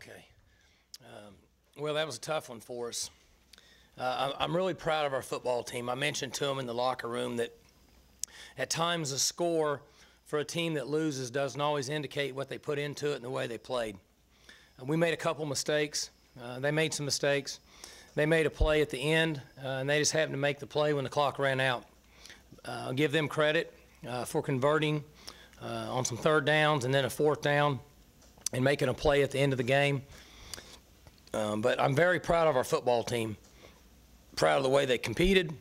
Okay. Well, that was a tough one for us. I'm really proud of our football team. I mentioned to them in the locker room that at times the score for a team that loses doesn't always indicate what they put into it and the way they played. We made a couple mistakes. They made some mistakes. They made a play at the end, and they just happened to make the play when the clock ran out. I'll give them credit for converting on some third downs and then a fourth down and making a play at the end of the game. But I'm very proud of our football team, proud of the way they competed.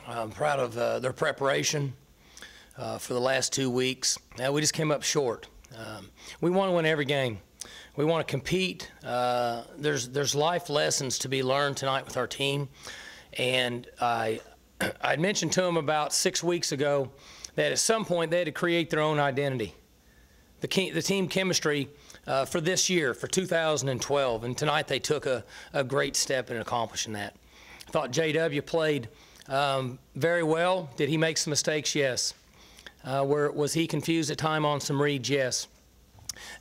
I'm proud of their preparation for the last 2 weeks. We just came up short. We want to win every game. We want to compete. There's life lessons to be learned tonight with our team. And I mentioned to them about 6 weeks ago that at some point they had to create their own identity. The team chemistry for this year, for 2012, and tonight they took a great step in accomplishing that. I thought J.W. played very well. Did he make some mistakes? Yes. Was he confused at time on some reads? Yes.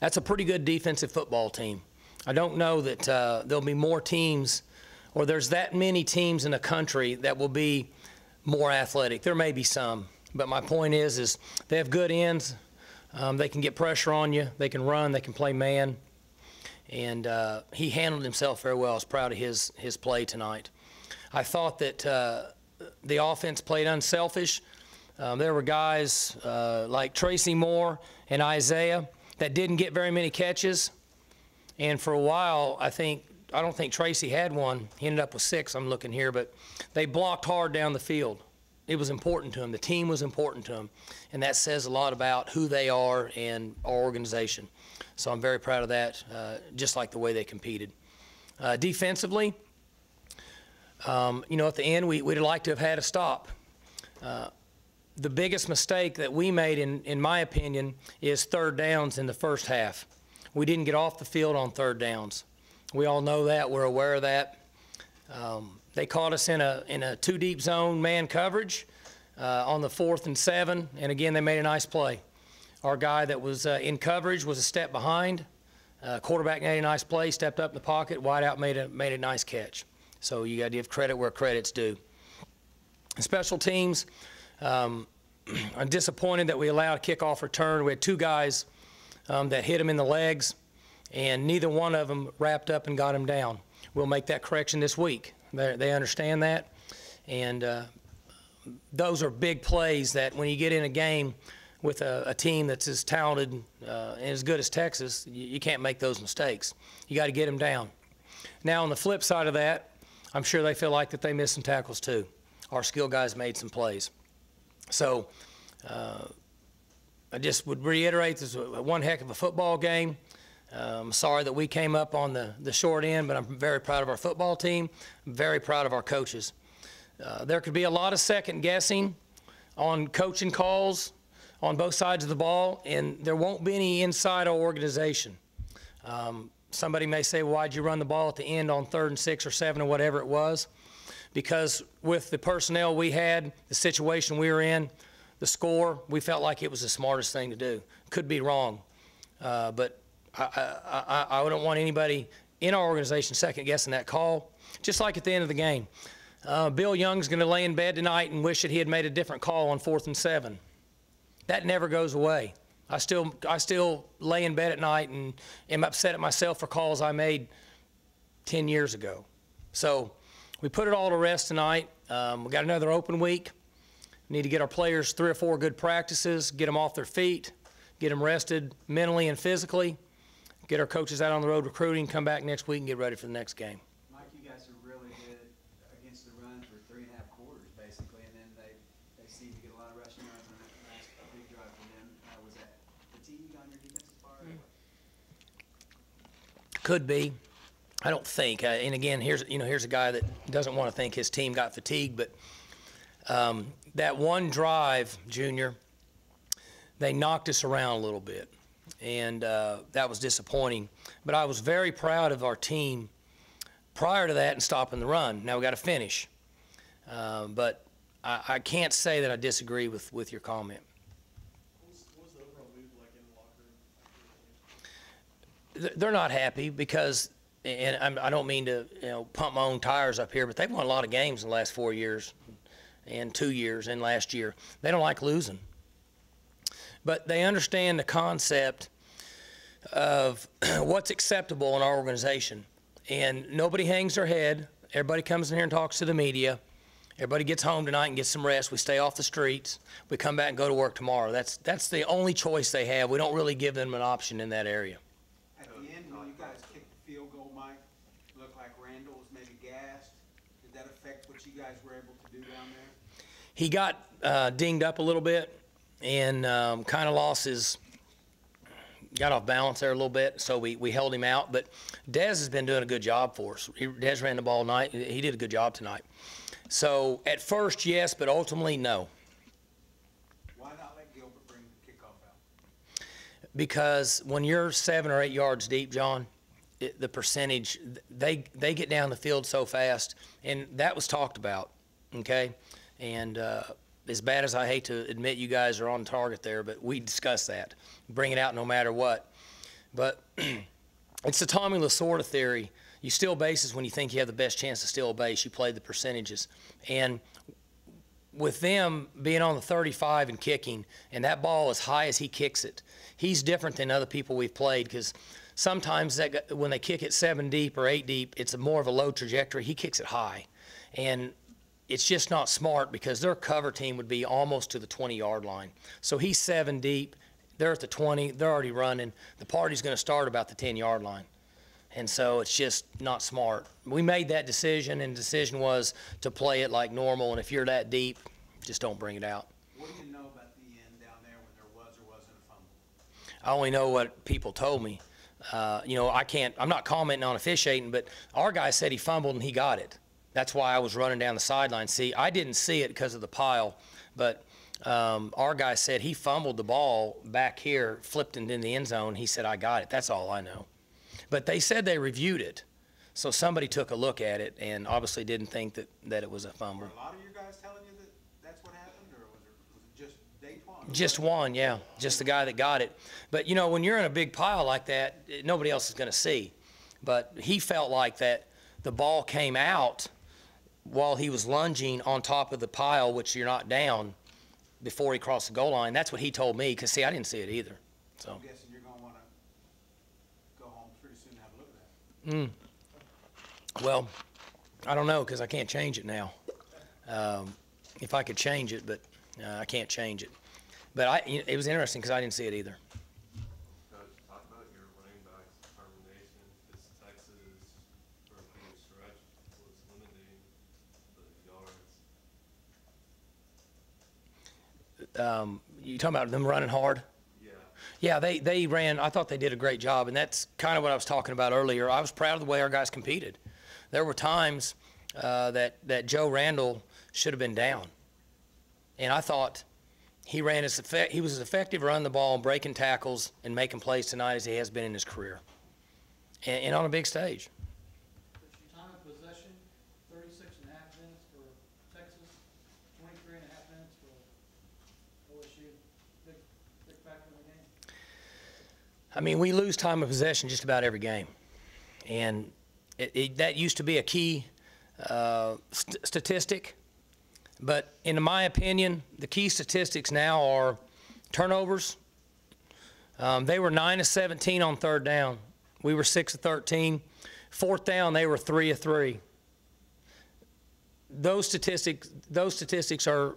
That's a pretty good defensive football team. I don't know that there'll be more teams, or there's that many teams in the country that will be more athletic. There may be some, but my point is they have good ends. They can get pressure on you. They can run. They can play man. And he handled himself very well. I was proud of his play tonight. I thought that the offense played unselfish. There were guys like Tracy Moore and Isaiah that didn't get very many catches. And for a while, I don't think Tracy had one. He ended up with 6, I'm looking here. But they blocked hard down the field. It was important to them. The team was important to them. And that says a lot about who they are and our organization. So I'm very proud of that, just like the way they competed. Defensively, at the end, we'd like to have had a stop. The biggest mistake that we made, in my opinion, is third downs in the first half. We didn't get off the field on third downs. We all know that. We're aware of that. They caught us in a two-deep zone man coverage on the 4th and 7, and again, they made a nice play. Our guy that was in coverage was a step behind. Quarterback made a nice play, stepped up in the pocket. Wideout made a nice catch. So you got to give credit where credit's due. Special teams, I'm disappointed that we allowed a kickoff return. We had 2 guys that hit him in the legs, and neither one of them wrapped up and got him down. We'll make that correction this week. They understand that, and those are big plays that when you get in a game with a team that's as talented and as good as Texas, you can't make those mistakes. You got to get them down. Now, on the flip side of that, I'm sure they feel like that they missed some tackles too. Our skill guys made some plays. So I just would reiterate, this was one heck of a football game. I'm sorry that we came up on the short end, but I'm very proud of our football team. I'm very proud of our coaches. There could be a lot of second guessing on coaching calls on both sides of the ball, and there won't be any inside our organization. Somebody may say, well, why'd you run the ball at the end on 3rd and 6 or 7 or whatever it was? Because with the personnel we had, the situation we were in, the score, we felt like it was the smartest thing to do. Could be wrong, but I don't want anybody in our organization second-guessing that call. Just like at the end of the game. Bill Young's going to lay in bed tonight and wish that he had made a different call on 4th and 7. That never goes away. I still lay in bed at night and am upset at myself for calls I made 10 years ago. So we put it all to rest tonight. We got another open week. Need to get our players 3 or 4 good practices, get them off their feet, get them rested mentally and physically, get our coaches out on the road recruiting, come back next week and get ready for the next game. Mike, you guys are really good against the run for 3.5 quarters, basically, and then they seem to get a lot of rushing yards on that last big drive for them. Was that fatigue on your defensive part? Could be. I don't think. And again, here's a guy that doesn't want to think his team got fatigued, but that one drive, Junior, they knocked us around a little bit, and that was disappointing. But I was very proud of our team prior to that and stopping the run. Now we got to finish, but I can't say that I disagree with your comment. What was the overall mood like in the locker room? they're not happy because, and I don't mean to pump my own tires up here, but they've won a lot of games in the last 4 years and 2 years and last year. They don't like losing. But they understand the concept of what's acceptable in our organization. And nobody hangs their head. Everybody comes in here and talks to the media. Everybody gets home tonight and gets some rest. We stay off the streets. We come back and go to work tomorrow. That's the only choice they have. We don't really give them an option in that area. At the end, when you guys kicked the field goal, Mike, it looked like Randall was maybe gassed. Did that affect what you guys were able to do down there? He got dinged up a little bit and kind of got off balance there a little bit, so we held him out. But Dez has been doing a good job for us. Dez ran the ball tonight. He did a good job tonight. So at first, yes, but ultimately, no. Why not let Gilbert bring the kickoff out? Because when you're 7 or 8 yards deep, John, the percentage, they get down the field so fast, and that was talked about, okay? And as bad as I hate to admit you guys are on target there, but we discussed that. Bring it out no matter what. But it's the Tommy Lasorda theory. You steal bases when you think you have the best chance to steal a base. You play the percentages. And with them being on the 35 and kicking, and that ball as high as he kicks it, he's different than other people we've played because sometimes when they kick it 7 deep or 8 deep, it's more of a low trajectory. He kicks it high. And it's just not smart because their cover team would be almost to the 20-yard line. So he's 7 deep. They're at the 20. They're already running. The party's going to start about the 10-yard line. And so it's just not smart. We made that decision, and the decision was to play it like normal, and if you're that deep, just don't bring it out. What do you know about the end down there when there was or wasn't a fumble? I only know what people told me. I'm not commenting on officiating, but our guy said he fumbled and he got it. That's why I was running down the sideline. See, I didn't see it because of the pile, but our guy said he fumbled the ball back here, flipped it in the end zone. He said, I got it. That's all I know. But they said they reviewed it. So somebody took a look at it and obviously didn't think that it was a fumble. Were a lot of your guys telling you that that's what happened, or was it just Daquan? Just one, yeah. Just the guy that got it. But, when you're in a big pile like that, nobody else is going to see. But he felt like that the ball came out while he was lunging on top of the pile, which you're not down, before he crossed the goal line. That's what he told me, because, see, I didn't see it either. So. I'm guessing you're going to want to go home pretty soon and have a look at that. Well, I don't know, because I can't change it now. If I could change it, but I can't change it. But it was interesting because I didn't see it either. Coach, talk about your running back's determination. This Texas, for a few stretch, was limiting the yards. You talking about them running hard? Yeah. Yeah, they ran. I thought they did a great job, and that's kind of what I was talking about earlier. I was proud of the way our guys competed. There were times that Joe Randall should have been down, and I thought he was as effective running the ball and breaking tackles and making plays tonight as he has been in his career, and on a big stage. Your time of possession, 36.5 minutes for Texas, 23.5 minutes for OSU. Big factor in the game. I mean, we lose time of possession just about every game, and that used to be a key statistic. But in my opinion, the key statistics now are turnovers. They were 9 of 17 on third down. We were 6 of 13. Fourth down, they were 3 of 3. Those statistics are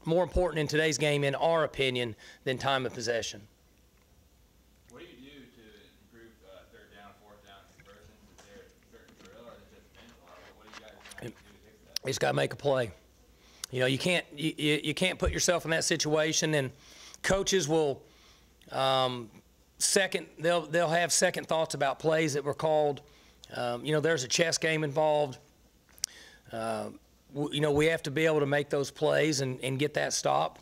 more important in today's game, in our opinion, than time of possession. What do you do to improve third down, fourth down conversions? Is there a certain drill, or is it just mental? What do you guys trying to do to fix that? You just got to make a play. You can't put yourself in that situation, and coaches will they'll have second thoughts about plays that were called. There's a chess game involved. We have to be able to make those plays and get that stop.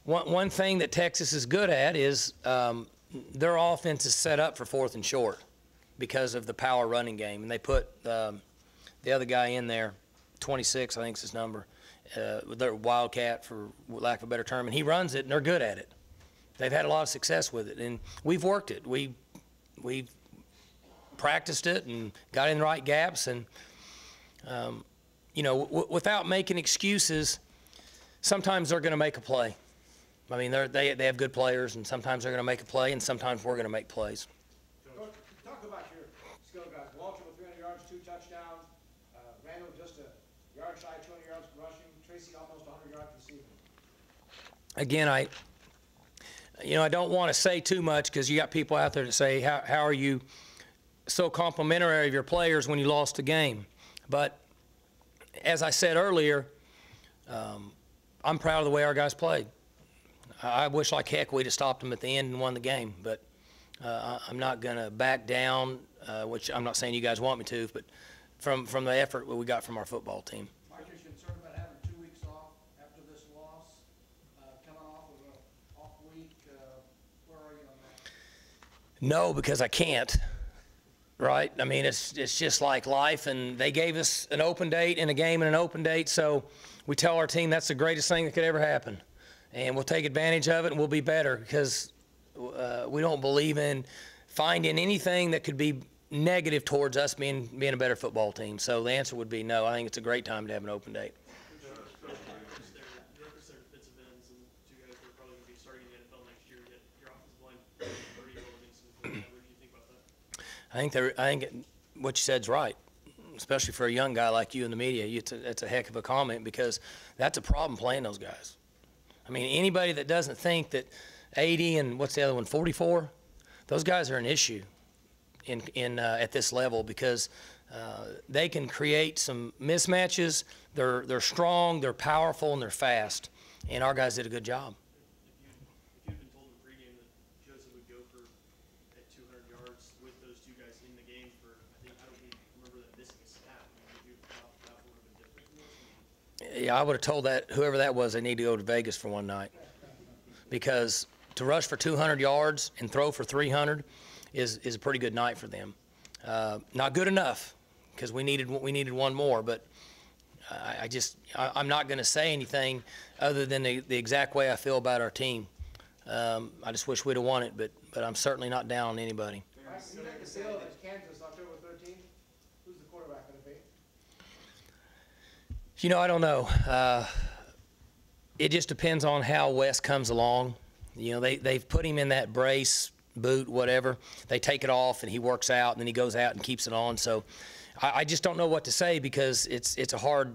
One thing that Texas is good at is their offense is set up for 4th and short because of the power running game, and they put the other guy in there, 26, I think is his number. Their Wildcat, for lack of a better term, and he runs it, and they're good at it. They've had a lot of success with it, and we've worked it. We've practiced it and got in the right gaps. And, you know, without making excuses, sometimes they're going to make a play. I mean, they have good players, and sometimes they're going to make a play, and sometimes we're going to make plays. Coach, talk about your skill guys. Walter with 300 yards, 2 touchdowns. Randall just a yard shy, 200 yards rushing. Tracy almost 100 yards receiving. Again, I don't want to say too much because you got people out there that say, how are you so complimentary of your players when you lost the game? But as I said earlier, I'm proud of the way our guys played. I wish like heck we'd have stopped them at the end and won the game, but I'm not going to back down, which I'm not saying you guys want me to, but from the effort we got from our football team. Mike, are you concerned about having 2 weeks off after this loss, coming off of an off week? Where are you on that? No, because I can't, right? I mean, it's just like life, and they gave us an open date and a game and an open date, so we tell our team that's the greatest thing that could ever happen. And we'll take advantage of it, and we'll be better because we don't believe in finding anything that could be negative towards us being a better football team. So the answer would be no. I think it's a great time to have an open date. Your records there defensive ends, and 2 guys that are probably going to be starting in the NFL next year. Yet your offensive line pretty well against them. What do you think about that? I think what you said's right, especially for a young guy like you in the media. It's a heck of a comment because that's a problem playing those guys. I mean, anybody that doesn't think that 80 and what's the other one, 44, those guys are an issue at this level because they can create some mismatches. They're strong, they're powerful, and they're fast. And our guys did a good job. If you had been told in pregame that Joseph would go for at 200 yards with those 2 guys in the game for, I don't remember that missing a snap. Would you have thought that would have been different? Yeah, I would have told whoever that was they need to go to Vegas for one night because to rush for 200 yards and throw for 300 is a pretty good night for them. Not good enough because we needed one more, but I'm not going to say anything other than the exact way I feel about our team. I just wish we'd have won it, but I'm certainly not down on anybody. Mike, you take the field at Kansas October 13th. Who's the quarterback going to be? You know, I don't know. It just depends on how Wes comes along. You know, they've put him in that brace, boot, whatever. They take it off, and he works out, and then he goes out and keeps it on. So I just don't know what to say because it's a hard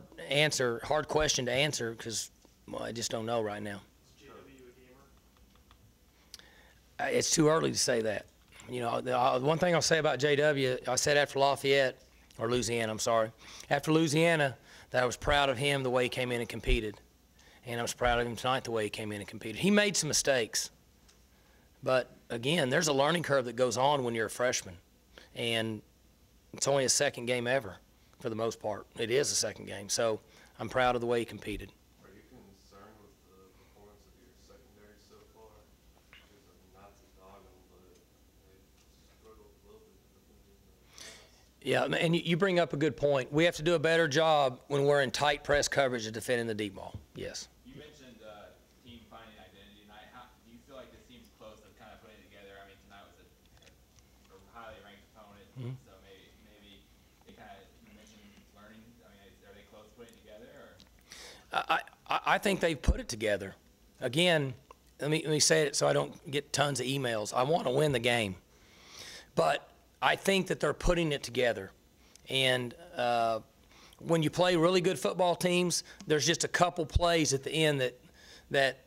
question to answer because I just don't know right now. Is JW a gamer? It's too early to say that. You know, the one thing I'll say about JW, I said after Louisiana, I'm sorry. After Louisiana, that I was proud of him the way he came in and competed. And I was proud of him tonight the way he came in and competed. He made some mistakes. But, again, there's a learning curve that goes on when you're a freshman. And it's only a second game ever for the most part. It is a second game. So I'm proud of the way he competed. Are you concerned with the performance of your secondary so far? Because not to dog them, but they struggled a little bit with the Yeah, and you bring up a good point. We have to do a better job when we're in tight press coverage of defending the deep ball. Yes. You mentioned team finding identity tonight. Do you feel like this team's close to kind of putting it together? I mean, tonight was a highly ranked opponent, so maybe it kind of, you mentioned learning. I mean, are they close to putting it together? Or? I think they've put it together. Again, let me say it so I don't get tons of emails. I want to win the game. But I think that they're putting it together. And when you play really good football teams, there's just a couple plays at the end that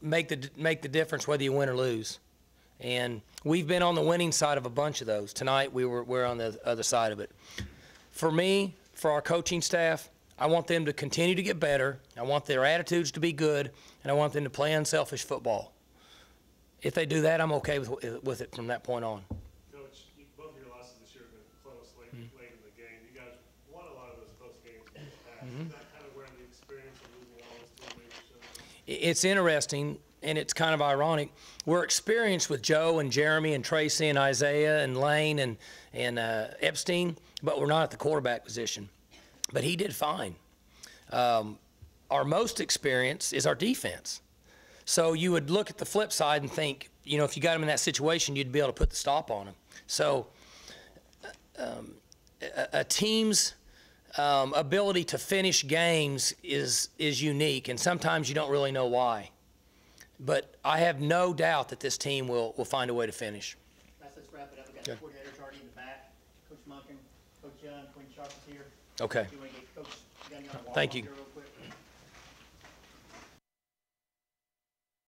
make the difference whether you win or lose. And we've been on the winning side of a bunch of those. Tonight we're on the other side of it. For me, for our coaching staff, I want them to continue to get better. I want their attitudes to be good, and I want them to play unselfish football. If they do that, I'm okay with it from that point on. Coach, both of your losses this year have been close late in the game. You guys won a lot of those close games in the past. Is that kind of where the experience of losing all those teammates shows? It's interesting, and it's kind of ironic. We're experienced with Joe and Jeremy and Tracy and Isaiah and Lane and Epstein, but we're not at the quarterback position. But he did fine. Our most experience is our defense. So you would look at the flip side and think, you know, if you got him in that situation, you'd be able to put the stop on him. So a team's ability to finish games is unique, and sometimes you don't really know why. But I have no doubt that this team will find a way to finish. Let's wrap it up. We've got the coordinators already in the back. Coach Munkin, Coach Young, Quinn Sharp is here. Okay. Do you want to get Coach Gundy on the wall Thank you. here real quick?